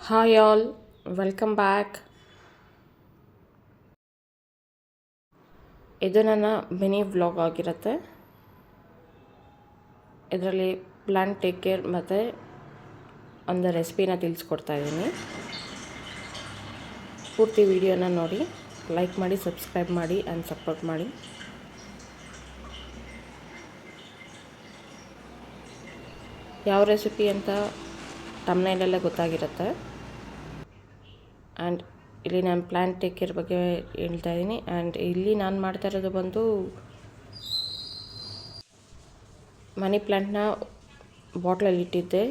Hi all, welcome back. ಇದು ನನ್ನ mini vlog ಆಗಿರುತ್ತೆ. ಇದರಲ್ಲಿ ಪ್ಲಾನ್ ಟೇಕ್ ಕೇರ್ ಮತ್ತು ಒಂದು ರೆಸಿಪಿನ ತಿಳಿಸ್ಕೊಡ್ತಾ ಇದ್ದೀನಿ. ಪೂರ್ತಿ ವಿಡಿಯೋನ ನೋಡಿ, ಲೈಕ್ ಮಾಡಿ, ಸಬ್ಸ್ಕ್ರೈಬ್ ಮಾಡಿ ಆ್ಯಂಡ್ ಸಪೋರ್ಟ್ ಮಾಡಿ. ಯಾವ ರೆಸಿಪಿ ಅಂತ ತಮ್ನೈಲಲ್ಲೇ ಗೊತ್ತಾಗಿರುತ್ತೆ. ಆ್ಯಂಡ್ ಇಲ್ಲಿ ನಾನು ಪ್ಲಾಂಟ್ ಟೇಕ್ ಕೇರ್ ಬಗ್ಗೆ ಹೇಳ್ತಾ ಇದ್ದೀನಿ. ಆ್ಯಂಡ್ ಇಲ್ಲಿ ನಾನು ಮಾಡ್ತಾ ಇರೋದು ಬಂದು ಮನಿ ಪ್ಲ್ಯಾಂಟ್ನ ಬಾಟ್ಲಲ್ಲಿ ಇಟ್ಟಿದ್ದೆ.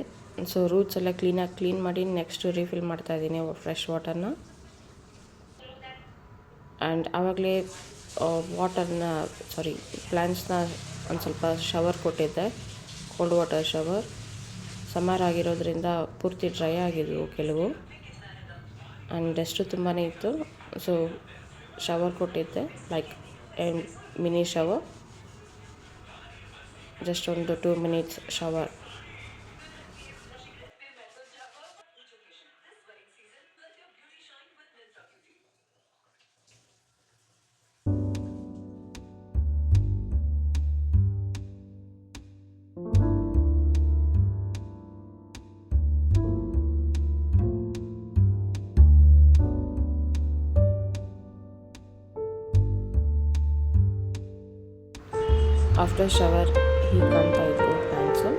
ಸೊ ರೂಟ್ಸ್ ಎಲ್ಲ ಕ್ಲೀನ್ ಮಾಡಿ ನೆಕ್ಸ್ಟು ರೀಫಿಲ್ ಮಾಡ್ತಾಯಿದ್ದೀನಿ ಫ್ರೆಶ್ ವಾಟರ್ನ. ಆ್ಯಂಡ್ ಆವಾಗಲೇ ಪ್ಲ್ಯಾಂಟ್ಸ್ನ ಒಂದು ಸ್ವಲ್ಪ ಶವರ್ ಕೊಟ್ಟಿದ್ದೆ, ಕೋಲ್ಡ್ ವಾಟರ್ ಶವರ್. ಸಮ್ಮರ್ ಆಗಿರೋದ್ರಿಂದ ಪೂರ್ತಿ ಡ್ರೈ ಆಗಿದ್ವು ಕೆಲವು, ಆ್ಯಂಡ್ ಡಸ್ಟು ತುಂಬಾ ಇತ್ತು. ಸೊ ಶವರ್ ಕೊಟ್ಟಿದ್ದೆ, ಲೈಕ್ ಮಿನಿ ಶವರ್, ಜಸ್ಟ್ ಒಂದು 2 minutes ಶವರ್. ಆಫ್ಟರ್ ಶವರ್ ಹೀಗೆ ಕಾಣ್ತಾ ಇದ್ವು ಪ್ಲ್ಯಾಂಟ್ಸು.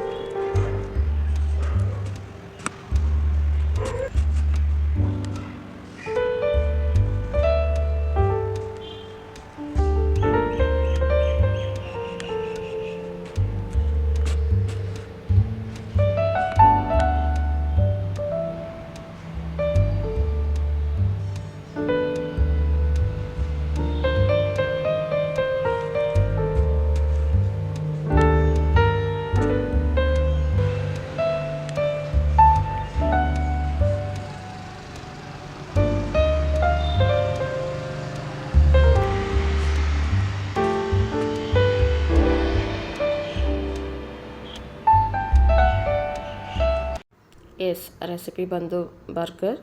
ಎಸ್, ರೆಸಿಪಿ ಬಂದು ಬರ್ಗರ್.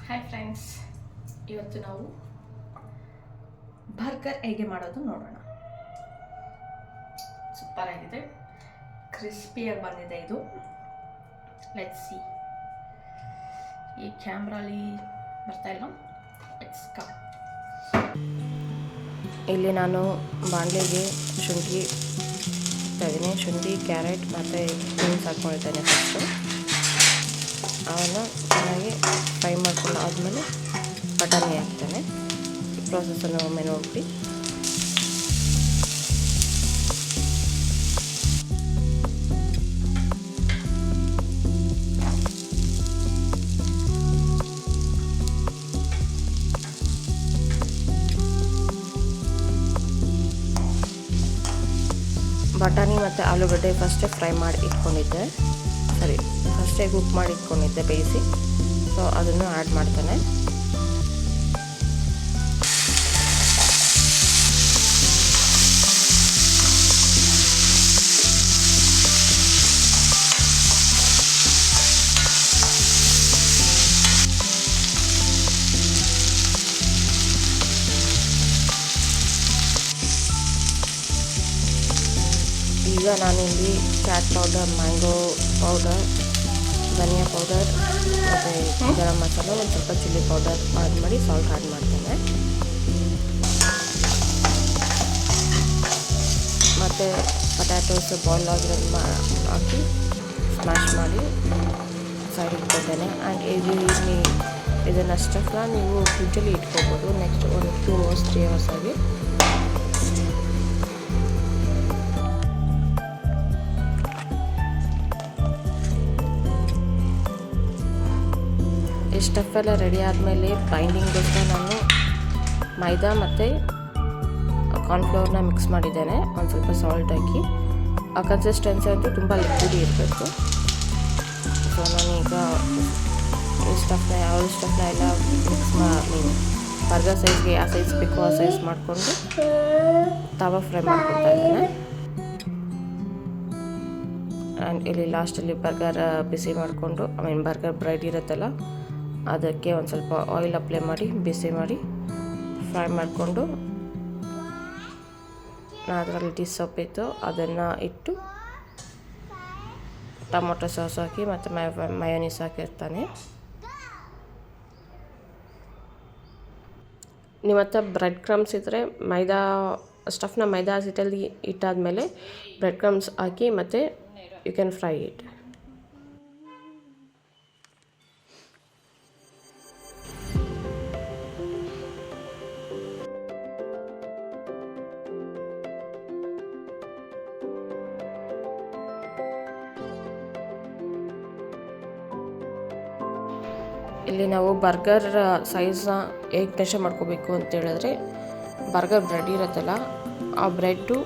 ಹಾಯ್ ಫ್ರೆಂಡ್ಸ್, ಇವತ್ತು ನಾವು ಬರ್ಗರ್ ಹೇಗೆ ಮಾಡೋದು ನೋಡೋಣ. ಸೂಪರ್ ಆಗಿದೆ, ಕ್ರಿಸ್ಪಿಯಾಗಿ ಬಂದಿದೆ ಇದು. Let's see. ಈ ಕ್ಯಾಮ್ರಾಲಿ ಬರ್ತಾ ಇಲ್ಲ. Let's come. ಇಲ್ಲಿ ನಾನು ಬಾಣಲೆಗೆ ಶುಂಠಿ ಹಾಕ್ತಾಯಿದ್ದೀನಿ. ಶುಂಠಿ, ಕ್ಯಾರೆಟ್ ಮತ್ತು ಬೀನ್ಸ್ ಹಾಕ್ಕೊಂಡಿದ್ದೇನೆ. ಫಸ್ಟು ಅವನ್ನು ಚೆನ್ನಾಗಿ ಫ್ರೈ ಮಾಡ್ಕೊಂಡು ಆದಮೇಲೆ ಬಟಾಣಿ ಹಾಕ್ತೇನೆ. ಈ ಪ್ರಾಸೆಸನ್ನು ಒಮ್ಮೆ ನೋಡ್ಬಿಟ್ಟು. ಬಟಾಣಿ ಮತ್ತು ಆಲೂಗಡ್ಡೆ ಫಸ್ಟೇ ಫ್ರೈ ಮಾಡಿ ಇಟ್ಕೊಂಡಿದ್ದೆ, ಫಸ್ಟೇ ಕುಕ್ ಮಾಡಿ ಇಟ್ಕೊಂಡಿದ್ದೆ ಬೇಯಿಸಿ. ಸೊ ಅದನ್ನು ಆ್ಯಡ್ ಮಾಡ್ತೇನೆ. ಈಗ ನಾನಿಲ್ಲಿ ಚಾಟ್ ಪೌಡರ್, ಮ್ಯಾಂಗೋ ಪೌಡರ್, ಧನಿಯಾ ಪೌಡರ್ ಮತ್ತು ಗರಂ ಮಸಾಲ, ಒಂದು ಸ್ವಲ್ಪ ಚಿಲ್ಲಿ ಪೌಡರ್ ಆ್ಯಡ್ ಮಾಡಿ ಸಾಲ್ಟ್ ಆ್ಯಡ್ ಮಾಡ್ತೇನೆ. ಮತ್ತು ಪೊಟ್ಯಾಟೋಸ್ ಬಾಯ್ಲ್ ಆಗಿರೋದು ಹಾಕಿ ಸ್ಮ್ಯಾಶ್ ಮಾಡಿ ಸೈಡ್ ಇಟ್ಕೊಳ್ತೇನೆ. ಆ್ಯಂಡ್ ಇದನ್ನು ಸ್ಟಫ್ನ ನೀವು ಫ್ರಿಜ್ಜಲ್ಲಿ ಇಟ್ಕೋಬೋದು ನೆಕ್ಸ್ಟ್ ಒಂದು 2 hours 3 hours ಆಗಿ. ಈ ಸ್ಟಫ್ ಎಲ್ಲ ರೆಡಿ ಆದಮೇಲೆ ಬೈಂಡಿಂಗ್ಗೋಸ್ಕರ ನಾನು ಮೈದಾ ಮತ್ತು ಕಾರ್ನ್ಫ್ಲವರ್ನ ಮಿಕ್ಸ್ ಮಾಡಿದ್ದೇನೆ, ಒಂದು ಸ್ವಲ್ಪ ಸಾಲ್ಟ್ ಹಾಕಿ. ಆ ಕನ್ಸಿಸ್ಟೆನ್ಸಿ ಅಂತೂ ತುಂಬ ಲಿಕ್ವಿಡ್ ಇರಬೇಕು. ಸೊ ನಾನೀಗ ಈ ಸ್ಟಫ್ನ ಎಲ್ಲ ಮಿಕ್ಸ್ ಬರ್ಗರ್ ಸೈಜ್ಗೆ ಯಾವ ಸೈಜ್ ಬೇಕೋ ಆ ಸೈಜ್ ಮಾಡಿಕೊಂಡು ತವಾ ಫ್ರೈ ಮಾಡ್ಕೊತಾ ಇದ್ದೇನೆ. ಆ್ಯಂಡ್ ಇಲ್ಲಿ ಲಾಸ್ಟಲ್ಲಿ ಬರ್ಗರ್ ಬಿಸಿ ಮಾಡಿಕೊಂಡು ಬರ್ಗರ್ ಬ್ರೆಡ್ ಇರುತ್ತಲ್ಲ ಅದಕ್ಕೆ ಒಂದು ಸ್ವಲ್ಪ ಆಯಿಲ್ ಅಪ್ಲೈ ಮಾಡಿ ಬಿಸಿ ಮಾಡಿ ಫ್ರೈ ಮಾಡಿಕೊಂಡು ಅದರಲ್ಲಿ ಡಿಶ್ ಸೊಪ್ಪಿತ್ತು ಅದನ್ನು ಇಟ್ಟು ಟೊಮೊಟೊ ಸಾಸ್ ಹಾಕಿ ಮತ್ತು ಮಯೋನೀಸ್ ಹಾಕಿರ್ತಾನೆ. ನಿಮ್ಮ ಹತ್ರ ಬ್ರೆಡ್ ಕ್ರಮ್ಸ್ ಇದ್ದರೆ ಸ್ಟಫ್ನ ಮೈದಾ ಹಸಿಟ್ಟಲ್ಲಿ ಇಟ್ಟಾದಮೇಲೆ ಬ್ರೆಡ್ ಕ್ರಮ್ಸ್ ಹಾಕಿ ಮತ್ತು ಯು ಕ್ಯಾನ್ ಫ್ರೈ ಇಟ್. ಇಲ್ಲಿ ನಾವು ಬರ್ಗರ್ ಸೈಜ್ನ ಹೇಗೆ ಮೆಷರ್ ಮಾಡ್ಕೋಬೇಕು ಅಂತ ಹೇಳಿದ್ರೆ ಬರ್ಗರ್ ಬ್ರೆಡ್ ಇರುತ್ತಲ್ಲ ಆ ಬ್ರೆಡ್ಡು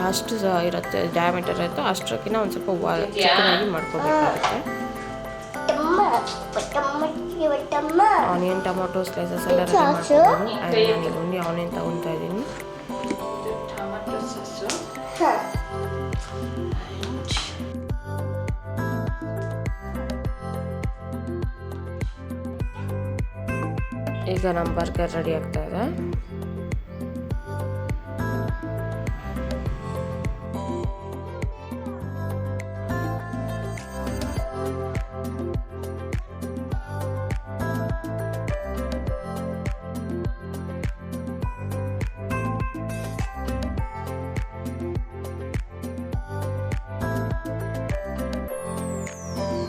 ಎಷ್ಟು ಇರುತ್ತೆ ಡಯಾಮೀಟರ್ ಇರುತ್ತೋ ಅಷ್ಟಕ್ಕಿಂತ ಒಂದು ಸ್ವಲ್ಪ ಚಿಕ್ಕದಾಗಿ ಮಾಡ್ಕೋಬೇಕಾಗುತ್ತೆ. ಆನಿಯನ್ ಟೊಮೊಟೊ ಸ್ಲೈಸಸ್ ಎಲ್ಲ ರೆಡಿ ಮಾಡ್ಕೊಂಡು ನಾನು ಇಲ್ಲಿ ಆನಿಯನ್ ತಗೊತಾ ಇದ್ದೀನಿ. ಈಗ ನಮ್ಮ ಬರ್ಗರ್ ರೆಡಿ ಆಗ್ತಾ ಇದೆ.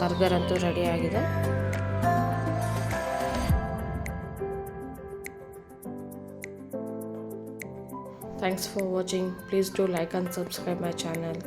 ಬರ್ಗರ್ ಅಂತೂ ರೆಡಿ ಆಗಿದೆ. Thanks for watching. Please do like and subscribe my channel.